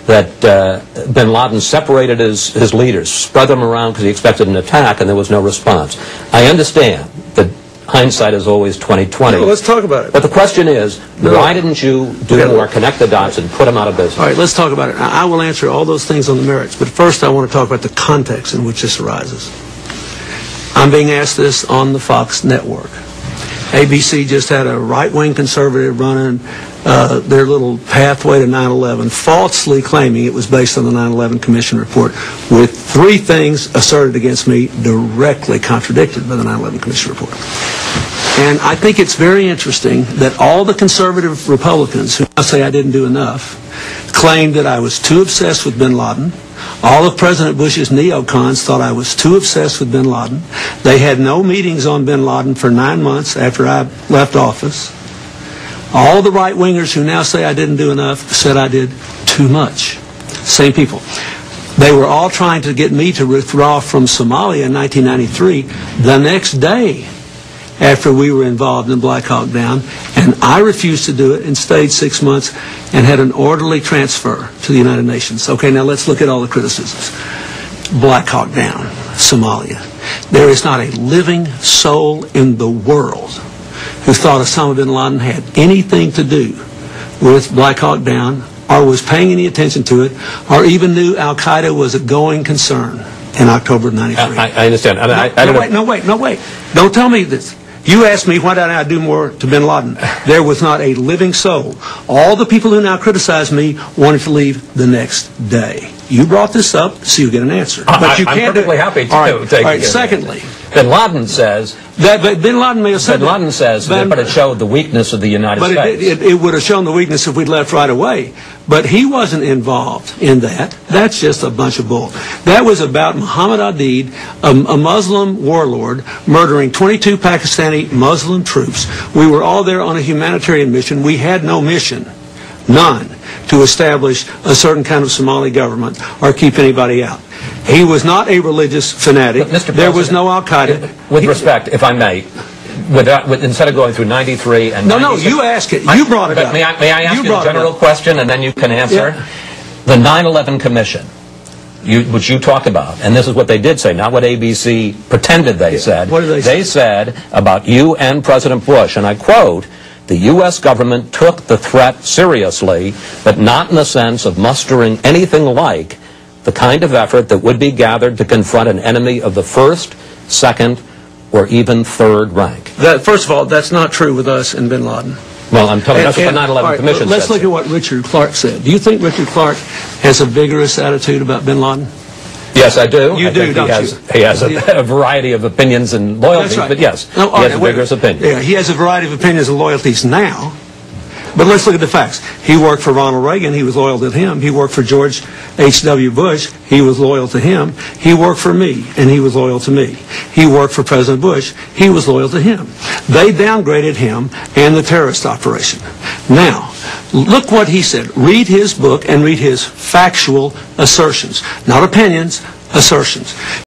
that bin Laden separated his leaders, spread them around because he expected an attack, and there was no response. I understand that hindsight is always 20/20. No, let's talk about it. But the question is, why didn't you do more, connect the dots, and put them out of business? All right, let's talk about it. I will answer all those things on the merits, but first I want to talk about the context in which this arises. I'm being asked this on the Fox network. ABC just had a right-wing conservative running their little pathway to 9/11, falsely claiming it was based on the 9/11 Commission report, with 3 things asserted against me directly contradicted by the 9/11 Commission report. And I think it's very interesting that all the conservative Republicans who now say I didn't do enough claimed that I was too obsessed with bin Laden. All of President Bush's neocons thought I was too obsessed with bin Laden. They had no meetings on bin Laden for 9 months after I left office. All the right-wingers who now say I didn't do enough said I did too much. Same people. They were all trying to get me to withdraw from Somalia in 1993 the next day after we were involved in Black Hawk Down, and I refused to do it and stayed 6 months and had an orderly transfer to the United Nations. Okay, now let's look at all the criticisms. Black Hawk Down, Somalia. There is not a living soul in the world who thought Osama bin Laden had anything to do with Black Hawk Down, or was paying any attention to it, or even knew Al-Qaeda was a going concern in October of '93. I understand. No, wait. Don't tell me this. You asked me why did I do more to bin Laden. There was not a living soul. All the people who now criticize me wanted to leave the next day. You brought this up, so you get an answer. But you can't. I'm perfectly happy to take it. All right. Secondly, bin Laden says that bin Laden may have said bin Laden says that, but it showed the weakness of the United States. But it would have shown the weakness if we'd left right away. But he wasn't involved in that. That's just a bunch of bull. That was about Muhammad Aidid, a Muslim warlord, murdering 22 Pakistani Muslim troops. We were all there on a humanitarian mission. We had no mission, none, to establish a certain kind of Somali government or keep anybody out. He was not a religious fanatic. There was no Al-Qaeda. With respect, if I may, instead of going through 93 and 96... No, you ask it. You brought it up. May I ask you a general question and then you can answer? Yeah. The 9/11 Commission, which you talked about, and this is what they did say, not what ABC pretended they said. What did they say? They said about you and President Bush, and I quote, "The U.S. government took the threat seriously, but not in the sense of mustering anything like the kind of effort that would be gathered to confront an enemy of the first, second, or even third rank." First of all, that's not true with us and bin Laden. Well, I'm telling you, that's what the 9/11 Commission said. Let's look at what Richard Clark said. Do you think Richard Clark has a vigorous attitude about bin Laden? Yes, I do. You do, don't you? He has a variety of opinions and loyalties, right. but yes, he has a vigorous opinion. Yeah, he has a variety of opinions and loyalties now. But let's look at the facts. He worked for Ronald Reagan. He was loyal to him. He worked for George H.W. Bush. He was loyal to him. He worked for me, and he was loyal to me. He worked for President Bush. He was loyal to him. They downgraded him and the terrorist operation. Now, look what he said. Read his book and read his factual assertions. Not opinions, assertions.